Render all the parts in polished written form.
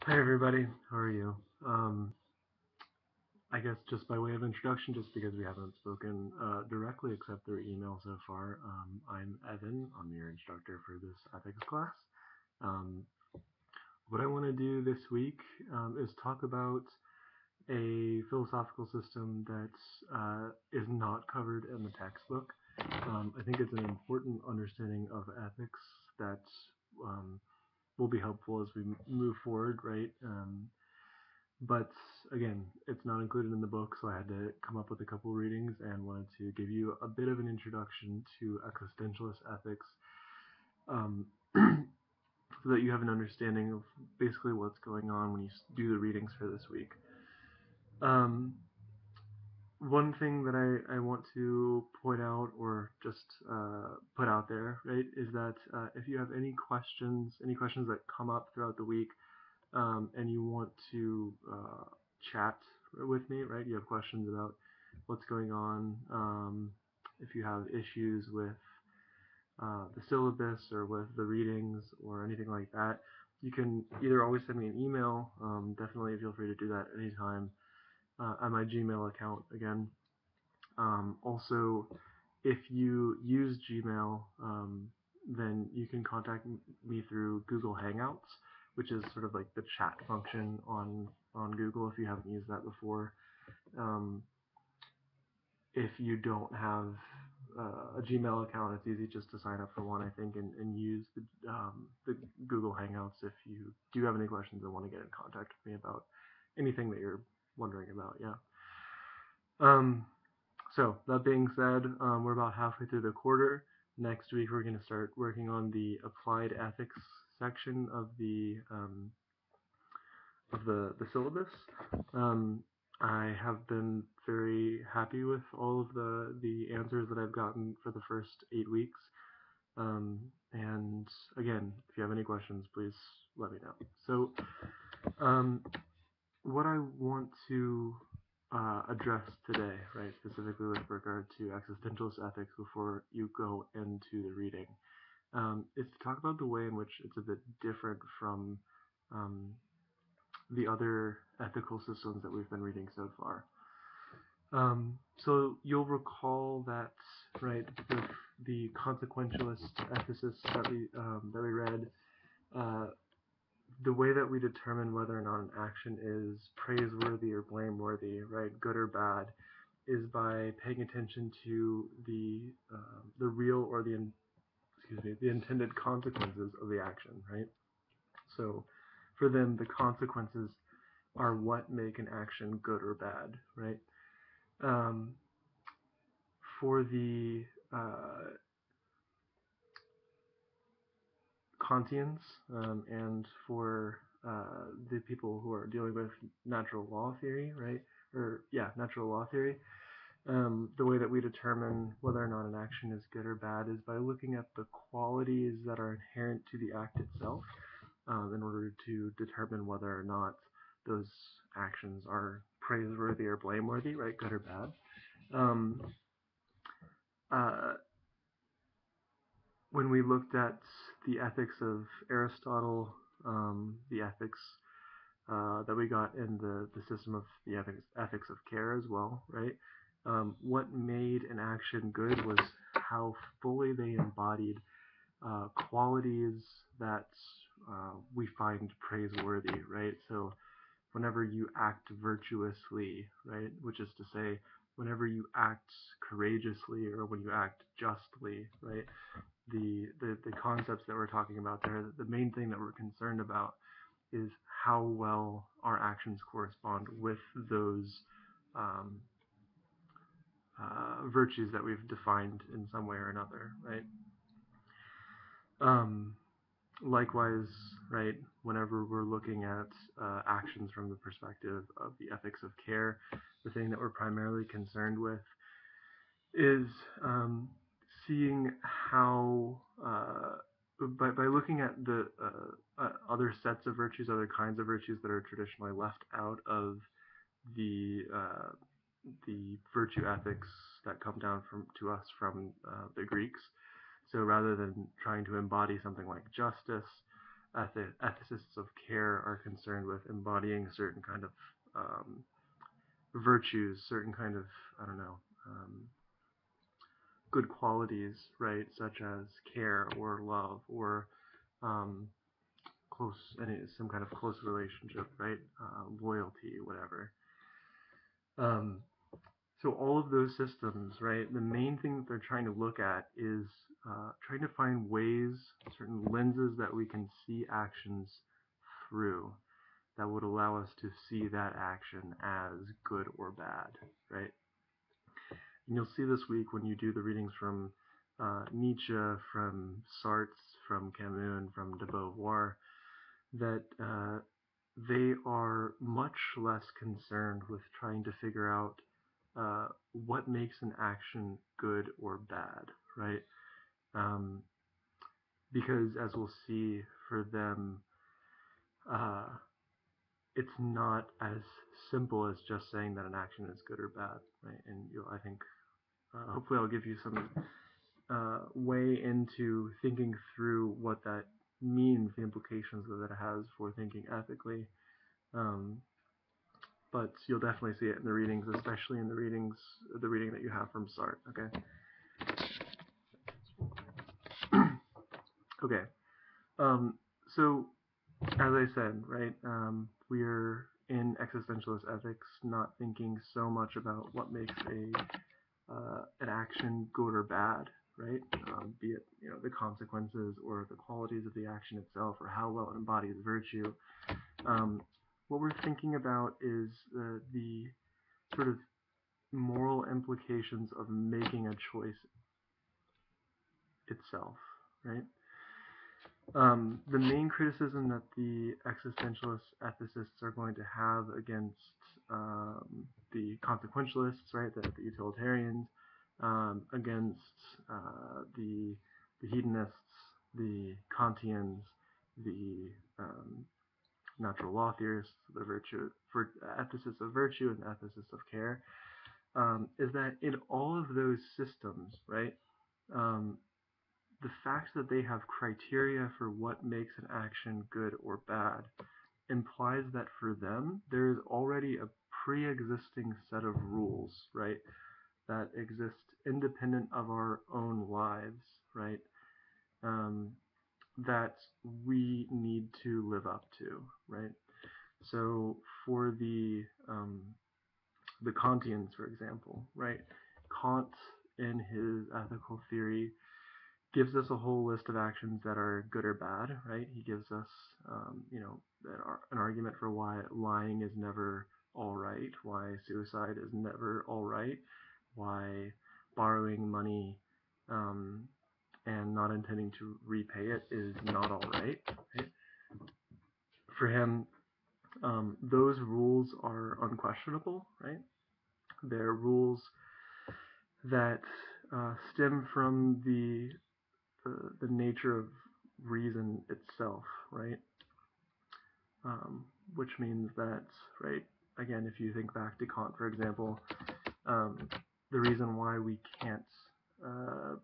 Hi everybody, how are you? I guess just by way of introduction, just because we haven't spoken directly except through email so far, I'm Evan. I'm your instructor for this ethics class. Um, what I want to do this week is talk about a philosophical system that is not covered in the textbook. I think it's an important understanding of ethics that um, will be helpful as we move forward, right? But again, it's not included in the book, so I had to come up with a couple readings and wanted to give you a bit of an introduction to existentialist ethics, um, so that you have an understanding of basically what's going on when you do the readings for this week. Um, One thing that I want to point out or just put out there, right, is that if you have any questions that come up throughout the week, and you want to chat with me, right? You have questions about what's going on. If you have issues with the syllabus or with the readings or anything like that, you can either always send me an email. Definitely feel free to do that anytime at my Gmail account again. Also, if you use Gmail, then you can contact me through Google Hangouts, which is sort of like the chat function on Google. If you haven't used that before, um, if you don't have a Gmail account, it's easy just to sign up for one, I think, and use the Google Hangouts if you do have any questions and want to get in contact with me about anything that you're wondering about. Yeah. Um, So that being said, we're about halfway through the quarter. Next week, we're going to start working on the applied ethics section of the syllabus. Um, I have been very happy with all of the answers that I've gotten for the first 8 weeks. Um, and again, if you have any questions, please let me know. So, um, what I want to address today, right, specifically with regard to existentialist ethics before you go into the reading, is to talk about the way in which it's a bit different from um, the other ethical systems that we've been reading so far. So you'll recall that, right, the consequentialist ethicists that we read, uh, the way that we determine whether or not an action is praiseworthy or blameworthy, right, good or bad, is by paying attention to the real or the intended consequences of the action, right? So, for them, the consequences are what make an action good or bad, right? Um, for the Kantians and for the people who are dealing with natural law theory, right? Or yeah, natural law theory. The way that we determine whether or not an action is good or bad is by looking at the qualities that are inherent to the act itself, in order to determine whether or not those actions are praiseworthy or blameworthy, right? Good or bad. Um, uh, when we looked at the ethics of Aristotle, the ethics that we got in the system of the ethics of care as well, right? What made an action good was how fully they embodied qualities that we find praiseworthy, right? So whenever you act virtuously, right, which is to say, whenever you act courageously or when you act justly, right, the concepts that we're talking about there, the main thing that we're concerned about is how well our actions correspond with those um, virtues that we've defined in some way or another, right? Um, Likewise, right, whenever we're looking at actions from the perspective of the ethics of care, the thing that we're primarily concerned with is seeing how, by looking at the other sets of virtues, other kinds of virtues that are traditionally left out of the the virtue ethics that come down from to us from the Greeks. So rather than trying to embody something like justice, ethicists of care are concerned with embodying certain kind of um, virtues, certain kind of, I don't know, good qualities, right, such as care or love or um, some kind of close relationship, right, loyalty, whatever. Um, so all of those systems, right, the main thing that they're trying to look at is trying to find ways, certain lenses that we can see actions through that would allow us to see that action as good or bad, right? And you'll see this week when you do the readings from Nietzsche, from Sartre, from Camus, from de Beauvoir, that they are much less concerned with trying to figure out what makes an action good or bad, right? Um, because as we'll see for them, uh, it's not as simple as just saying that an action is good or bad, right? And I think hopefully I'll give you some way into thinking through what that means, the implications that it has for thinking ethically. Um, but you'll definitely see it in the readings, especially in the reading that you have from Sartre. Okay. Okay. Um, so as I said, right, we're in existentialist ethics, not thinking so much about what makes an action good or bad, right? Be it the consequences or the qualities of the action itself, or how well it embodies virtue. Um, what we're thinking about is the sort of moral implications of making a choice itself, right? The main criticism that the existentialist ethicists are going to have against the consequentialists, right, the utilitarians, against the hedonists, the Kantians, the natural law theorists, the ethicists of virtue and ethicists of care, is that in all of those systems, right, um, the fact that they have criteria for what makes an action good or bad implies that for them there is already a pre-existing set of rules, right, that exist independent of our own lives, right, um, that we need to live up to, right. So for the Kantians, for example, right, Kant in his ethical theory gives us a whole list of actions that are good or bad, right? He gives us, an argument for why lying is never all right, why suicide is never all right, why borrowing money um, and not intending to repay it is not all right. Right? For him, those rules are unquestionable, right? They're rules that stem from the nature of reason itself, right? Which means that, right, again, if you think back to Kant, for example, um, the reason why we can't uh,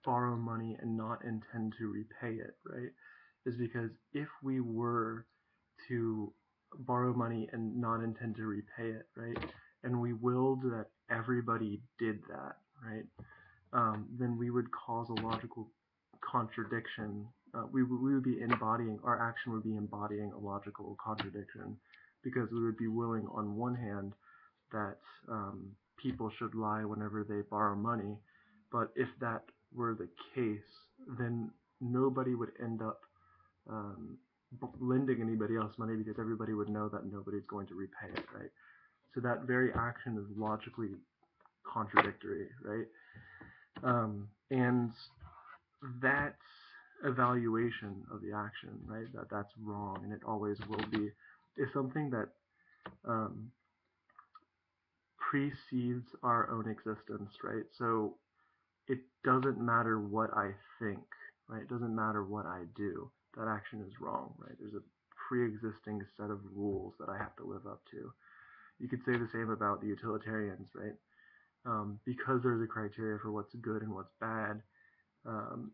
borrow money and not intend to repay it, right, is because if we were to borrow money and not intend to repay it, right, and we willed that everybody did that, right, then we would cause a logical contradiction. We would be embodying, our action would be embodying a logical contradiction, because we would be willing on one hand that people should lie whenever they borrow money, but if that were the case, then nobody would end up um, lending anybody else money, because everybody would know that nobody's going to repay it, right? So that very action is logically contradictory, right? And that evaluation of the action, right, that's wrong and it always will be, is something that um, precedes our own existence, right? So it doesn't matter what I think, right? It doesn't matter what I do. That action is wrong, right? There's a pre-existing set of rules that I have to live up to. You could say the same about the utilitarians, right? Because there's a criteria for what's good and what's bad, um,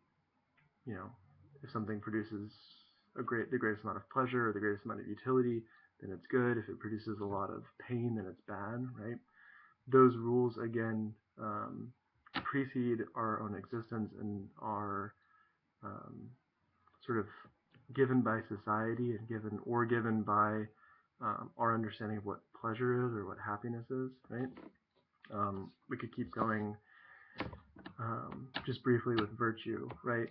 you know, If something produces the greatest amount of pleasure or the greatest amount of utility, then it's good. If it produces a lot of pain, then it's bad, right? Those rules again precede our own existence and are um, sort of given by society and given by our understanding of what pleasure is or what happiness is, right? We could keep going just briefly with virtue, right?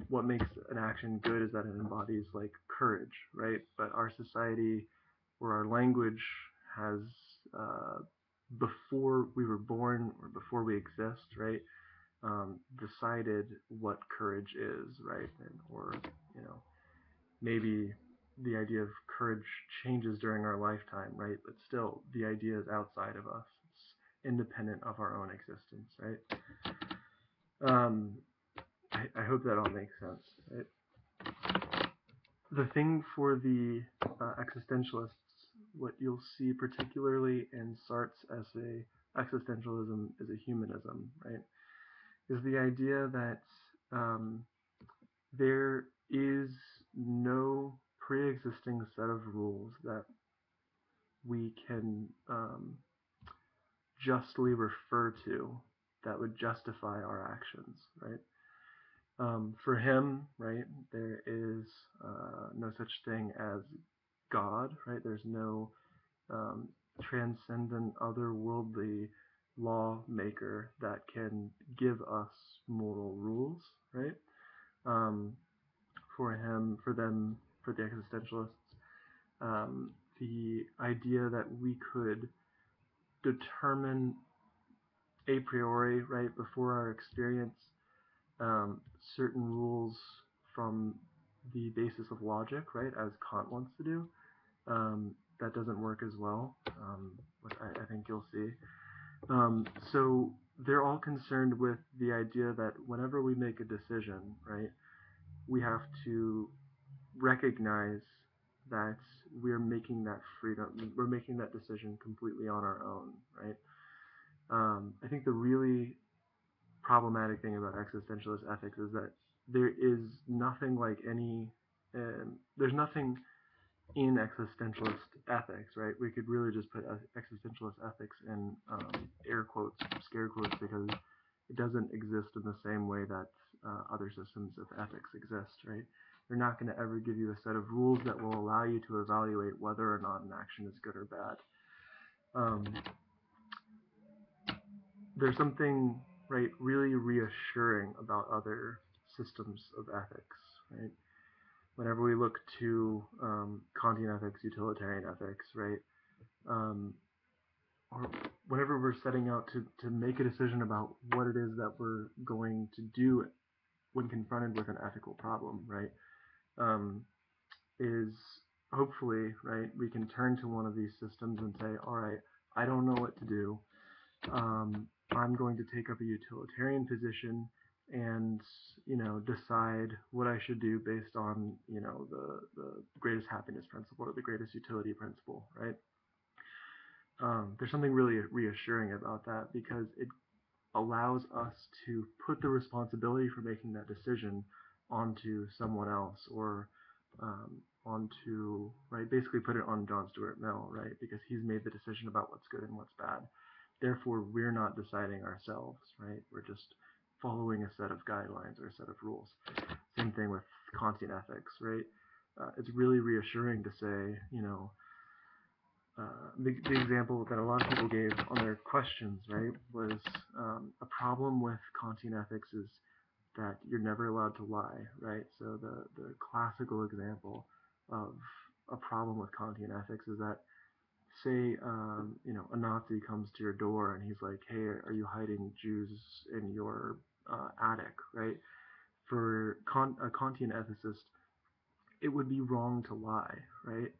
What makes an action good is that it embodies like courage, right? But our society or our language has, uh, before we were born or before we exist, right? Decided what courage is, right? Or you know, maybe the idea of courage changes during our lifetime, right? But still, the idea is outside of us. It's independent of our own existence, right? Um, I hope that all makes sense. Right? The thing for the existentialists, what you'll see particularly in Sartre's essay, Existentialism is a Humanism, right? Is the idea that um, there is no pre-existing set of rules that we can justly refer to that would justify our actions, right? For him, right, there is no such thing as God, right? There's no um, transcendent, otherworldly lawmaker that can give us moral rules, right? Um, for him, for them, for the existentialists, the idea that we could determine a priori, right, before our experience, certain rules from the basis of logic, right, as Kant wants to do, that doesn't work as well, which I think you'll see. So they're all concerned with the idea that whenever we make a decision, right, we have to recognize that we're making that decision completely on our own, right? I think the really problematic thing about existentialist ethics is that there is nothing like there's nothing in existentialist ethics, right? We could really just put existentialist ethics in air quotes, scare quotes, because it doesn't exist in the same way that other systems of ethics exist, right? They're not going to ever give you a set of rules that will allow you to evaluate whether or not an action is good or bad. There's something, right, really reassuring about other systems of ethics, right? Whenever we look to Kantian ethics, utilitarian ethics, right, um, or whenever we're setting out to make a decision about what it is that we're going to do when confronted with an ethical problem, right, um, is hopefully, right, we can turn to one of these systems and say, all right, I don't know what to do. I'm going to take up a utilitarian position and decide what I should do based on the greatest happiness principle or the greatest utility principle, right? There's something really reassuring about that because it allows us to put the responsibility for making that decision onto someone else or onto, right, basically put it on John Stuart Mill, right, because he's made the decision about what's good and what's bad. Therefore, we're not deciding ourselves, right? We're just following a set of guidelines or a set of rules. Same thing with Kantian ethics, right? It's really reassuring to say, the example that a lot of people gave on their questions, right, was a problem with Kantian ethics is that you're never allowed to lie, right? So the classical example of a problem with Kantian ethics is that, say, a Nazi comes to your door and he's like, hey, are you hiding Jews in your attic, right? For a Kantian ethicist, it would be wrong to lie, right?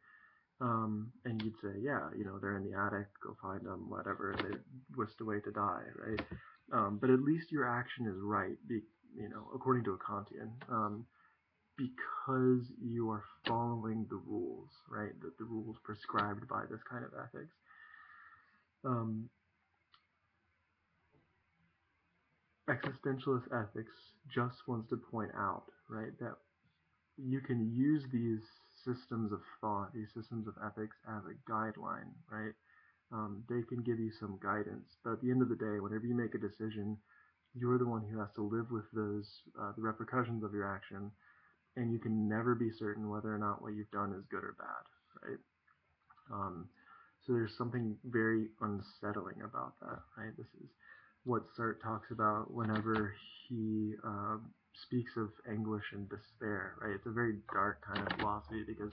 And you'd say, yeah, they're in the attic, go find them, whatever, they're whisked away to die, right? But at least your action is right, according to a Kantian, because you are following the rules, right? The rules prescribed by this kind of ethics. Um, Existentialist ethics just wants to point out, right, that you can use these systems of thought, these systems of ethics as a guideline, right? They can give you some guidance, but at the end of the day, whenever you make a decision, you're the one who has to live with the repercussions of your action, and you can never be certain whether or not what you've done is good or bad, right? Um, so there's something very unsettling about that, right? This is what Sartre talks about whenever he speaks of anguish and despair, right? It's a very dark kind of philosophy because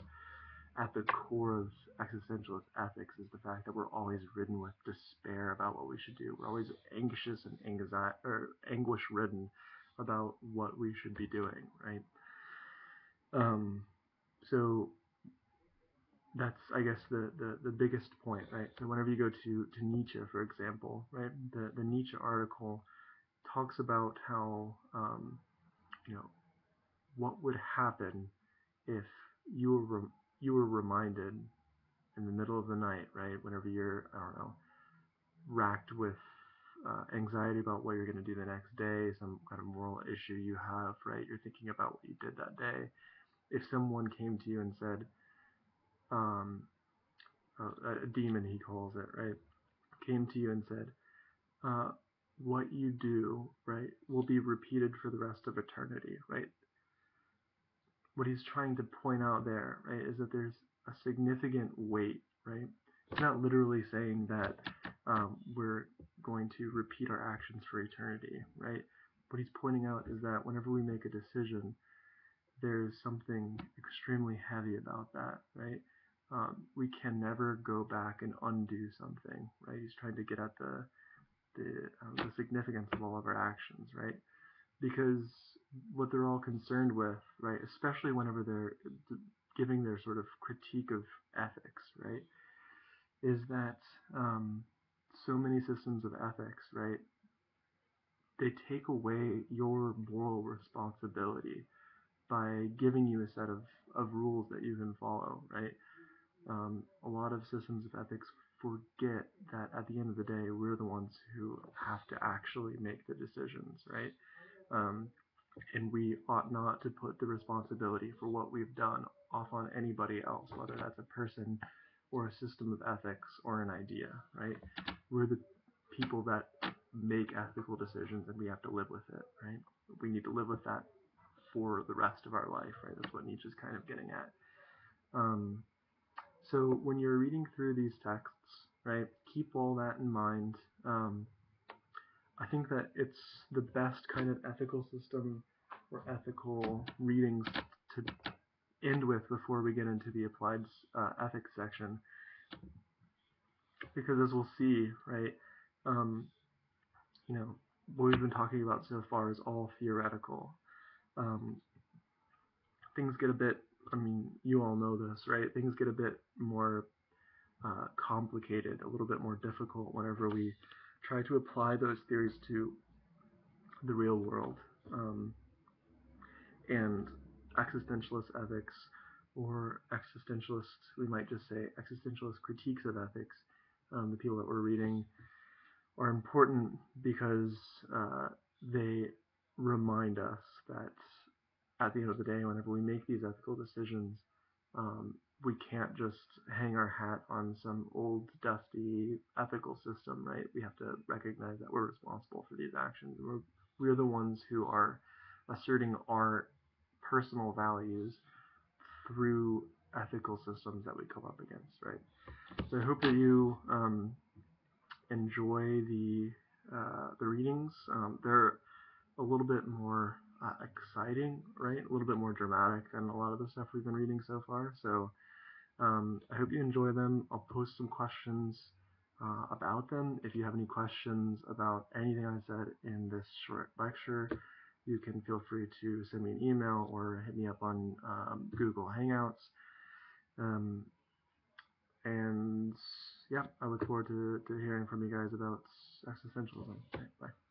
at the core of existentialist ethics is the fact that we're always ridden with despair about what we should do. We're always anxious and anguish ridden about what we should be doing, right? Um, so that's I guess the biggest point, right? So whenever you go to Nietzsche, for example, right, the Nietzsche article talks about how you know what would happen if you you were reminded in the middle of the night, right, whenever you're I don't know racked with anxiety about what you're going to do the next day, some kind of moral issue you have, right? You're thinking about what you did that day. If someone came to you and said, um, a demon he calls it, right, came to you and said, uh, what you do, right, will be repeated for the rest of eternity, right? What he's trying to point out there, right, is that there's a significant weight, right? It's not literally saying that we're going to repeat our actions for eternity, right? What he's pointing out is that whenever we make a decision, there's something extremely heavy about that, right? We can never go back and undo something, right? He's trying to get at the significance of all of our actions, right? Because what they're all concerned with, right, especially whenever they're giving their sort of critique of ethics, right, is that so many systems of ethics, right, they take away your moral responsibility by giving you a set of rules that you can follow, right? A lot of systems of ethics forget that at the end of the day, we're the ones who have to actually make the decisions, right? Um, and we ought not to put the responsibility for what we've done off on anybody else, whether that's a person or a system of ethics or an idea, right? We're the people that make ethical decisions and we have to live with it, right? We need to live with that for the rest of our life, right? That's what Nietzsche's kind of getting at. Um, so when you're reading through these texts, right, keep all that in mind. I think that it's the best kind of ethical system or ethical readings to end with before we get into the applied ethics section, because as we'll see, right, um, you know, what we've been talking about so far is all theoretical. Um, things get a bit, I mean, you all know this, right? Things get a bit more complicated, a little bit more difficult whenever we try to apply those theories to the real world. Um, and existentialist ethics, or existentialist, we might just say existentialist critiques of ethics, the people that we're reading, are important because they remind us that at the end of the day, whenever we make these ethical decisions, we can't just hang our hat on some old, dusty ethical system, right? We have to recognize that we're responsible for these actions. We're the ones who are asserting our personal values through ethical systems that we come up against, right? So I hope that you enjoy the readings. They're a little bit more exciting, right? A little bit more dramatic than a lot of the stuff we've been reading so far. So I hope you enjoy them. I'll post some questions about them. If you have any questions about anything I said in this short lecture, you can feel free to send me an email or hit me up on Google Hangouts. Um, and yeah, I look forward to hearing from you guys about existentialism. Right, bye.